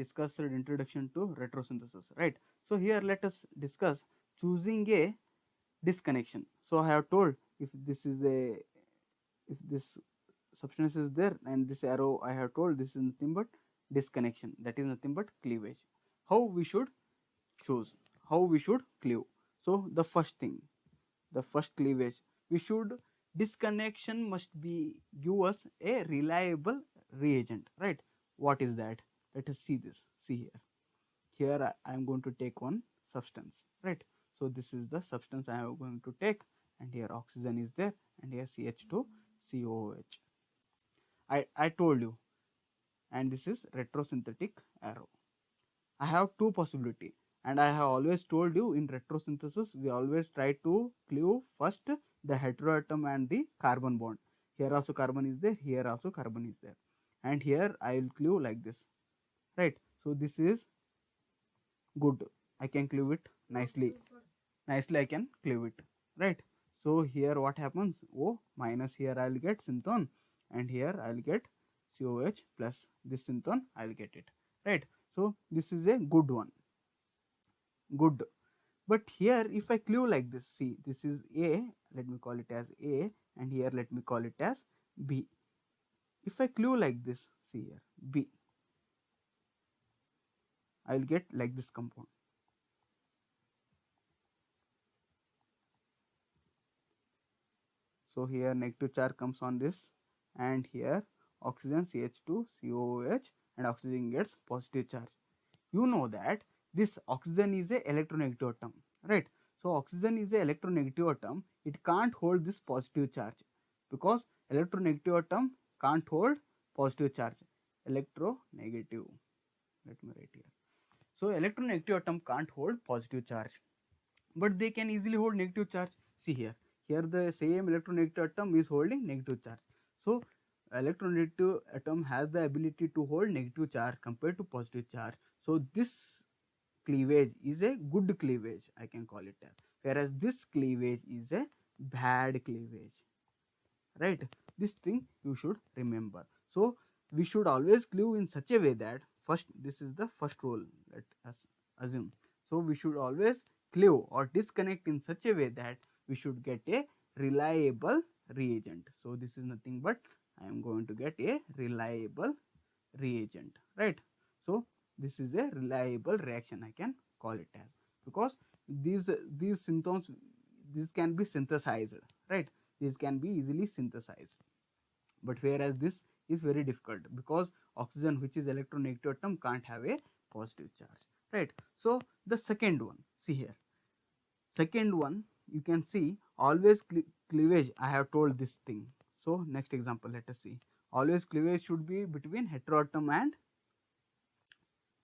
discussed introduction to retrosynthesis, right? So here let us discuss choosing a disconnection. So I have told if this is a, if this substance is there and this arrow, I have told this is nothing but disconnection, that is nothing but cleavage. How we should choose, how we should cleave? So the first thing, the first cleavage, we should, disconnection must be give us a reliable reagent, right? What is that? Let us see this. See here, here I am going to take one substance, right? So this is the substance I am going to take, and here oxygen is there, and here CH2 COOH. I told you, and this is retrosynthetic arrow. I have two possibility, and I have always told you in retrosynthesis we always try to cleave first the heteroatom and the carbon bond. Here also carbon is there, here also carbon is there, and here I will cleave like this, right? So this is good. I can cleave it nicely. Nicely I can cleave it, right? So here what happens? O minus, here I will get synthon, and here I will get COH plus this synthon I will get it, right? So this is a good one, good. But here if I cleave like this, see this is A, let me call it as A, and here let me call it as B. If I cleave like this, see here B, I will get like this compound. So here negative charge comes on this, and here oxygen CH2 COOH, and oxygen gets positive charge. You know that this oxygen is a electronegative atom, right? So oxygen is a electronegative atom, it can't hold this positive charge, because electronegative atom can't hold positive charge. Electronegative, let me write here. So electronegative atom can't hold positive charge, but they can easily hold negative charge. See here, here the same electronegative atom is holding negative charge. So electronegative atom has the ability to hold negative charge compared to positive charge. So this cleavage is a good cleavage, I can call it as, whereas this cleavage is a bad cleavage, right? This thing you should remember. So we should always cleave in such a way that, first, this is the first rule, let us assume. So we should always cleave or disconnect in such a way that we should get a reliable reagent. So this is nothing but I am going to get a reliable reagent, right? So this is a reliable reaction, I can call it as, because these symptoms, this can be synthesized, right? These can be easily synthesized, but whereas this is very difficult, because oxygen, which is electronegative atom, can't have a positive charge, right? So the second one, see here, second one, you can see always cleavage, I have told this thing. So next example, let us see. Always cleavage should be between heteroatom and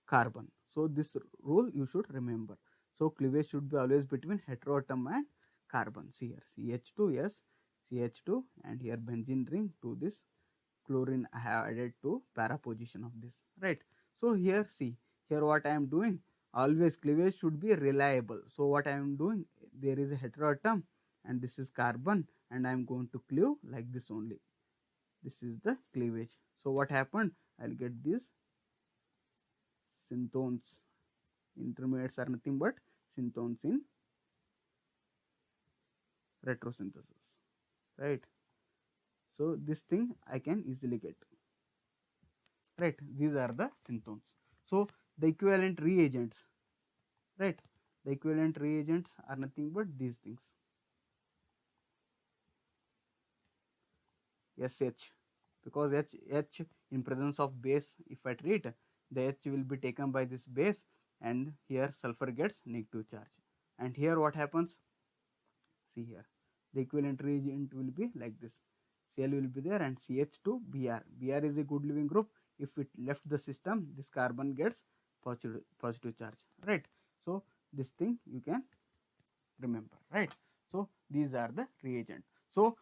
carbon. So this rule you should remember. So cleavage should be always between heteroatom and carbon. See here, CH2, yes, CH2, and here benzene ring to this chlorine I have added to para position of this, right? So here see, here what I am doing, always cleavage should be reliable. So what I am doing, there is a heteroatom and this is carbon, and I am going to cleave like this only. This is the cleavage. So what happened, I will get this synthones. Intermediates are nothing but synthones in retrosynthesis, right? So this thing I can easily get, right? These are the synthones. So the equivalent reagents, right? The equivalent reagents are nothing but these things. SH, because H in presence of base, if I treat, the H will be taken by this base, and here sulfur gets negative charge. And here what happens? See here, the equivalent reagent will be like this. Cl will be there, and CH2 Br. Br is a good living group. If it left the system, this carbon gets positive charge, right? So this thing you can remember, right? So these are the reagent. So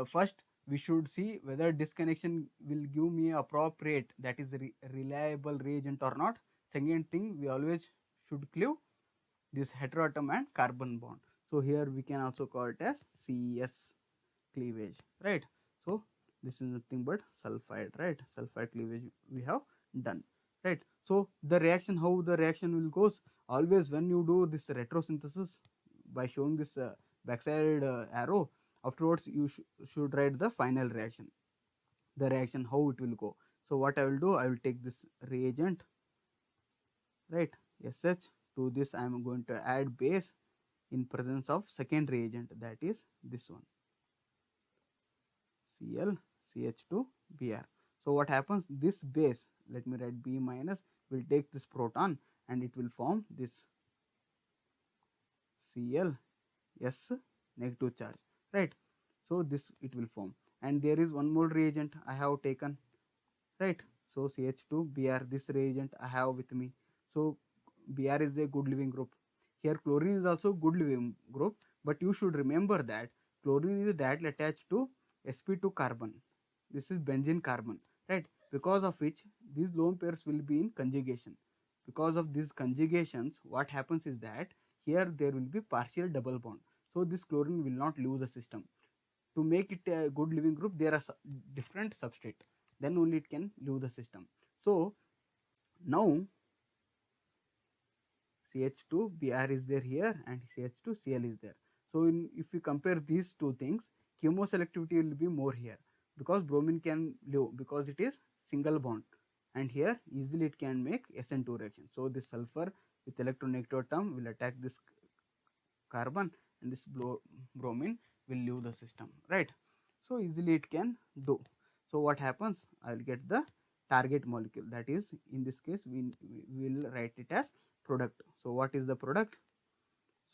first we should see whether disconnection will give me appropriate, that is reliable reagent or not. Second thing, we always should cleave this heteroatom and carbon bond. So here we can also call it as CS cleavage, right? So this is nothing but sulfide, right? Sulfide cleavage we have done. right? So the reaction, how the reaction will goes, always when you do this retrosynthesis by showing this backside arrow, afterwards you should write the final reaction, the reaction how it will go. So what I will do, I will take this reagent, right, sh. To this I am going to add base in presence of second reagent, that is this one, Cl CH2 Br. So what happens, this base, let me write B minus, will take this proton and it will form this Cl S negative charge, right? So this it will form, and there is one more reagent I have taken, right? So CH2 Br, this reagent I have with me. So Br is a good living group. Here chlorine is also good living group, but you should remember that chlorine is directly attached to sp2 carbon. This is benzene carbon, right? Because of which these lone pairs will be in conjugation. Because of these conjugations, what happens is that here there will be partial double bond. So this chlorine will not leave the system. To make it a good living group, there are different substrate, then only it can leave the system. So now CH2 Br is there here and CH2 Cl is there. So if you compare these two things, chemoselectivity will be more here, because bromine can live because it is single bond, and here easily it can make SN2 reaction. So this sulfur with electronegative term will attack this carbon, and this bromine will leave the system, right? So easily it can do. So what happens, I'll get the target molecule, that is in this case we will write it as product. So what is the product?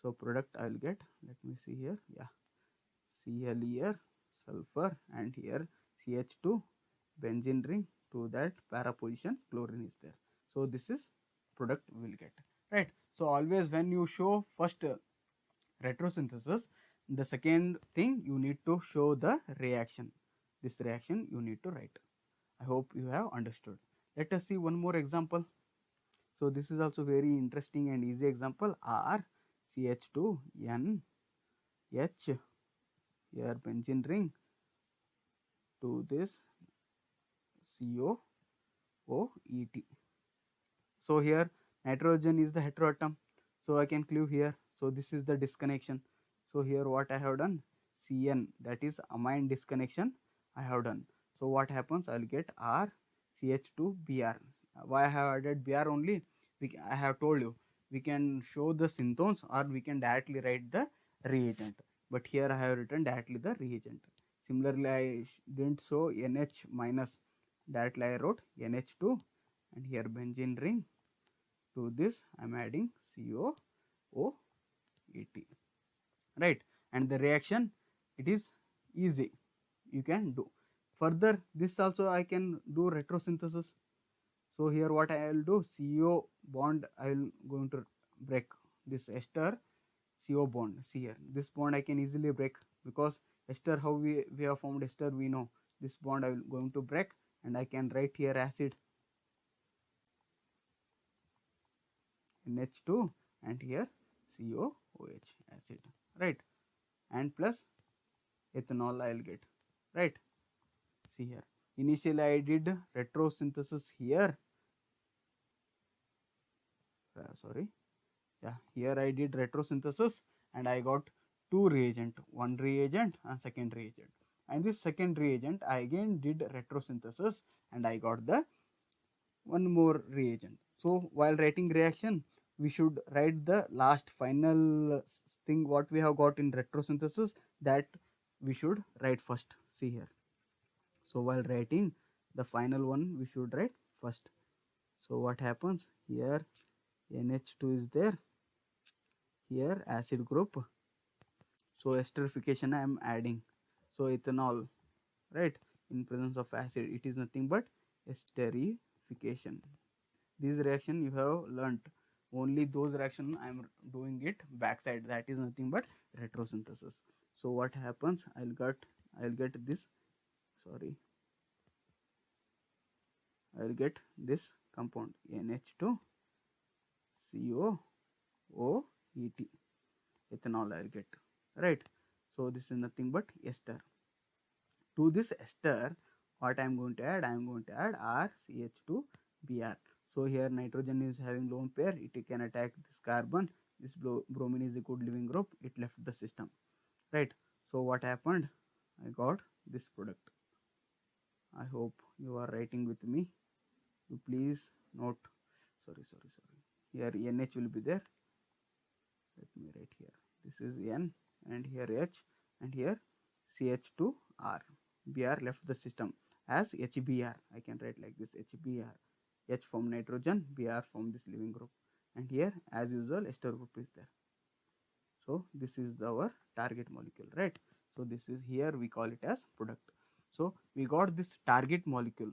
So product I will get, let me see here, yeah, Cl here, sulfur, and here CH2 benzene ring, to that para position chlorine is there. So this is product we will get, right? So always when you show first retrosynthesis, the second thing you need to show the reaction. This reaction you need to write. I hope you have understood. Let us see one more example. So this is also very interesting and easy example. R CH2 N H, here benzene ring, to this COOET. So here nitrogen is the heteroatom, so I can cleave here. So this is the disconnection. So here what I have done, Cn, that is amine disconnection I have done. So what happens, I will get R CH2 Br. Why I have added Br only, I have told you we can show the synthons or we can directly write the reagent, but here I have written directly the reagent. Similarly I didn't show NH minus, directly I wrote NH2, and here benzene ring, to this I am adding COOET, right? And the reaction, it is easy, you can do. Further this also I can do retrosynthesis. So here what I will do, CO bond I will going to break, this ester CO bond, see here, this bond I can easily break, because ester, how we have formed ester, we know. This bond I will going to break, and I can write here acid NH2, and here COOH acid, right? And plus ethanol I will get, right? See here, initially I did retrosynthesis here, sorry, yeah, here I did retrosynthesis and I got two reagent, one reagent and second reagent, and this second reagent I again did retrosynthesis and I got the one more reagent. So while writing reaction, we should write the last final thing what we have got in retrosynthesis, that we should write first. See here, so while writing the final one we should write first. So what happens here, NH2 is there, here acid group, so esterification I am adding, so ethanol, right? In presence of acid, it is nothing but esterification. This reaction you have learnt, only those reaction I am doing it backside, that is nothing but retrosynthesis. So what happens, I'll get this, sorry, I'll get this compound NH2 COOET, ethanol I'll get, right? So this is nothing but ester. To this ester, what I am going to add, I am going to add RCH2 Br. So here nitrogen is having lone pair, it can attack this carbon, this bromine is a good living group, it left the system, right? So what happened? I got this product. I hope you are writing with me. You please note. Sorry. Here NH will be there. Let me write here. This is N and here H and here CH2R. Br left the system as HBr. I can write like this HBr. H from nitrogen, Br from this living group. And here as usual ester group is there. So this is our target molecule, right? So this is here we call it as product. So we got this target molecule,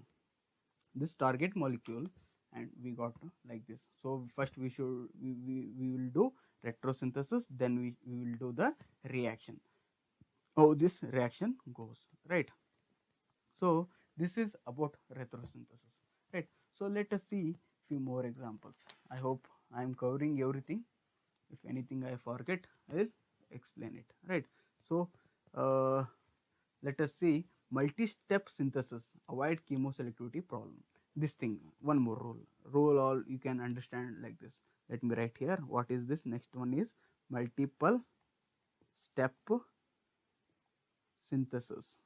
and we got like this. So first we will do retrosynthesis, then we will do the reaction. Oh, this reaction goes, right? So this is about retrosynthesis, right? So let us see few more examples. I hope I am covering everything. If anything I forget, I will explain it, right? So uh, let us see multi-step synthesis, avoid chemoselectivity problem. This thing, one more rule all you can understand like this. Let me write here. What is this? Next one is multiple step synthesis.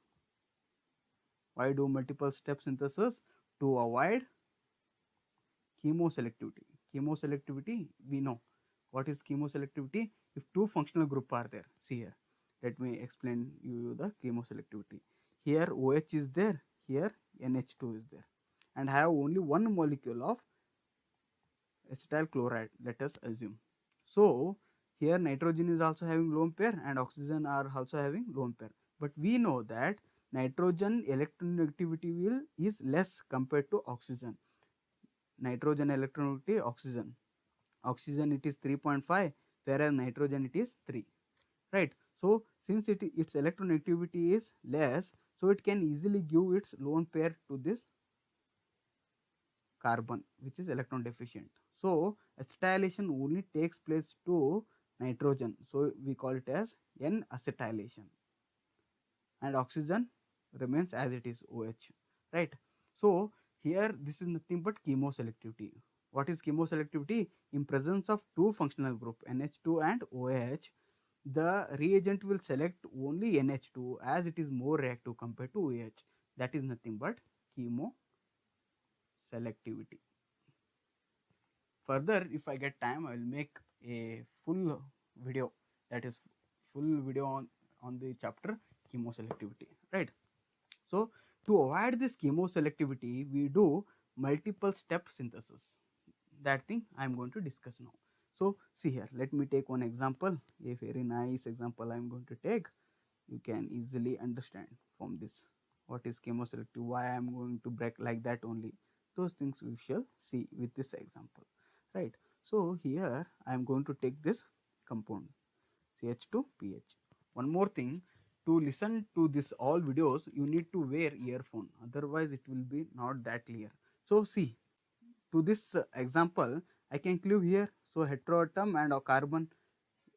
Why do multiple step synthesis? To avoid chemoselectivity. Chemoselectivity, we know. What is chemoselectivity? If two functional group are there, see here. Let me explain you the chemoselectivity. Here OH is there, here NH2 is there, and I have only one molecule of acetyl chloride, let us assume. So here nitrogen is also having lone pair and oxygen are also having lone pair. But we know that nitrogen electronegativity is less compared to oxygen. Nitrogen electronegativity, oxygen it is 3.5, whereas nitrogen it is 3, right? So since its electronegativity is less, so it can easily give its lone pair to this carbon which is electron deficient. So acetylation only takes place to nitrogen, so we call it as N acetylation, and oxygen remains as it is OH, right? So here this is nothing but chemoselectivity. What is chemoselectivity? In presence of two functional group NH2 and OH, the reagent will select only NH2 as it is more reactive compared to OH. That is nothing but chemoselectivity. Further, if I get time, I will make a full video, that is full video on the chapter chemoselectivity, right? So to avoid this chemoselectivity, we do multiple step synthesis. That thing I am going to discuss now. So see here, let me take one example, a very nice example I am going to take. You can easily understand from this what is chemoselective, why I am going to break like that only. Those things we shall see with this example, right? So here I am going to take this compound CH2PH. One more thing, to listen to this all videos you need to wear earphone, otherwise it will be not that clear. So see, to this example I can cleave here. So heteroatom and a carbon,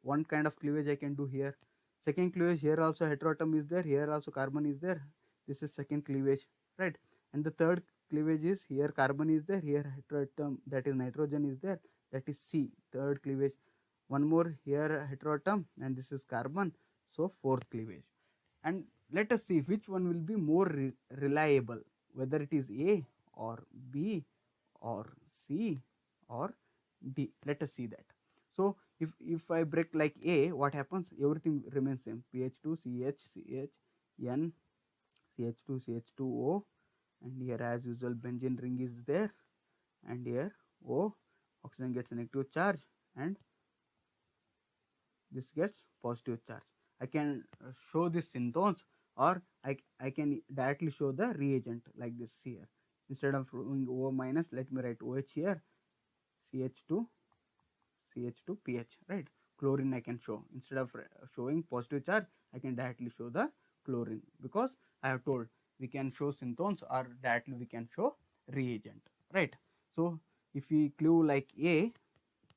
one kind of cleavage I can do here. Second cleavage, here also heteroatom is there, here also carbon is there. This is second cleavage, right? And the third cleavage is here carbon is there, here heteroatom, that is nitrogen is there, that is C, third cleavage. One more here heteroatom and this is carbon, so fourth cleavage. And let us see which one will be more reliable, whether it is A or B or C or D. Let us see that. So if I break like A, what happens? Everything remains same. PH2 CH CH N CH2 CH2O, and here as usual benzene ring is there, and here O, oxygen gets a negative charge and this gets positive charge. I can show this synthons, or I can directly show the reagent like this here. Instead of doing O minus, let me write OH here, CH2 CH2PH, right? Chlorine I can show. Instead of showing positive charge, I can directly show the chlorine, because I have told we can show synthons or directly we can show reagent, right? So if we cleave like A,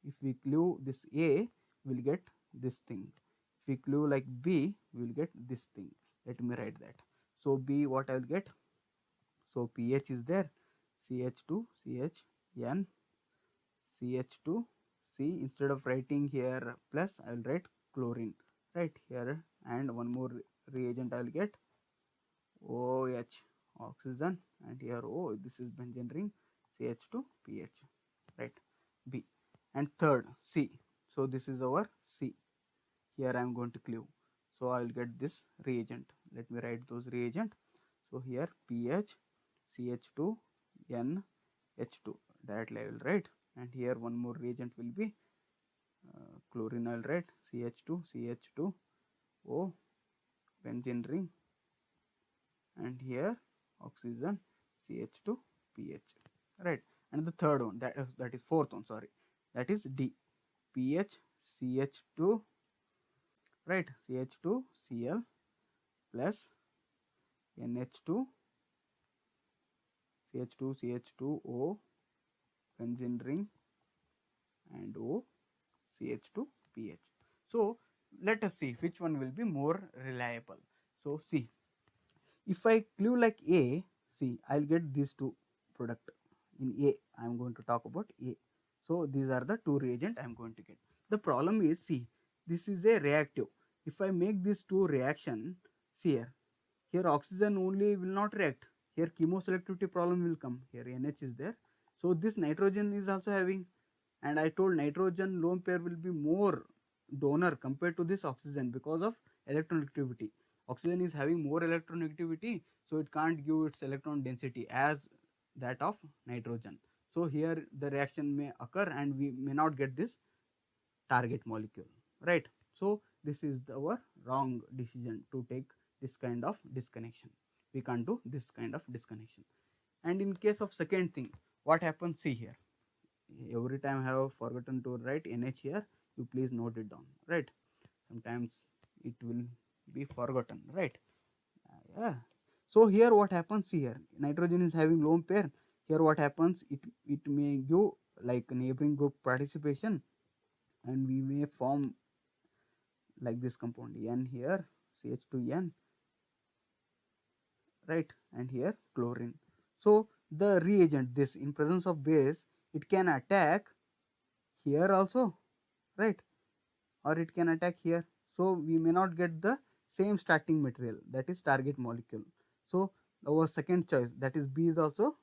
if we cleave this A, we will get this thing. If we cleave like B, we will get this thing. Let me write that. So B, what I will get? So pH is there, CH2 CH N CH2 C. Instead of writing here plus, I will write chlorine right here, and one more reagent I will get OH oxygen, and here O, this is benzene ring, CH2 PH, right, B. And third C, so this is our C. Here I am going to cleave, so I will get this reagent. Let me write those reagent. So here PH CH2 N H2, directly I will write, and here one more reagent will be chlorine. I will write CH2 CH2 O, benzene ring, and here oxygen CH2 PH, right. And the third one, that is fourth one, sorry, that is D, PH CH2, right, CH2 Cl plus NH2 CH2 CH2O, benzene ring, and O CH2 PH. So let us see which one will be more reliable. So see, if I cleave like A, see, I'll get these two product in A. I'm going to talk about A. So these are the two reagent I'm going to get. The problem is, see, this is a reactive. If I make these two reaction, see here oxygen only will not react. Here chemoselectivity problem will come. Here NH is there. So this nitrogen is also having, and I told nitrogen lone pair will be more donor compared to this oxygen because of electronegativity. Oxygen is having more electronegativity, so it can't give its electron density as that of nitrogen. So here the reaction may occur and we may not get this target molecule, right. So this is our wrong decision to take this kind of disconnection. We can't do this kind of disconnection. And in case of second thing, what happens, see here, every time I have forgotten to write NH here, you please note it down, right. Sometimes it will be forgotten, right. Yeah. So here what happens, here nitrogen is having lone pair. Here what happens, it may give like neighboring group participation, and we may form like this compound N here, CH2N, right, and here chlorine. So the reagent, this in presence of base, it can attack here also, right, or it can attack here. So we may not get the same starting material, that is target molecule. So our second choice, that is B, is also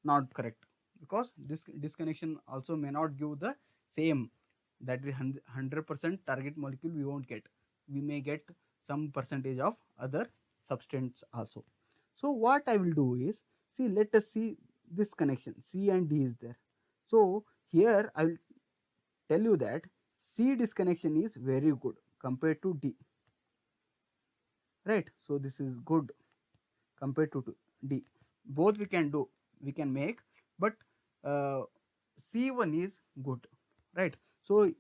not correct, because this disconnection also may not give the same, that is 100% target molecule we won't get. We may get some percentage of other substance also. So what I will do is, see, let us see this connection, C and D is there. So here I will tell you that C disconnection is very good compared to D, right. So this is good compared to D. Both we can do, we can make, but C1 is good, right. So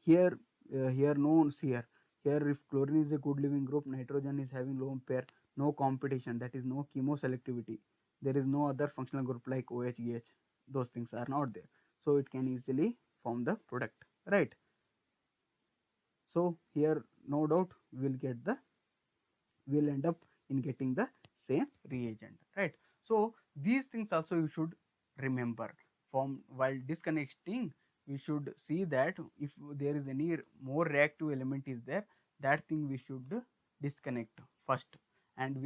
here here no, see here if chlorine is a good living group, nitrogen is having lone pair, no competition, that is no chemoselectivity, there is no other functional group like OH, those things are not there, so it can easily form the product, right. So here no doubt we will get the, we will end up in getting the same reagent, right. So these things also you should remember. From while disconnecting, we should see that if there is any more reactive element is there, that thing we should disconnect first, and we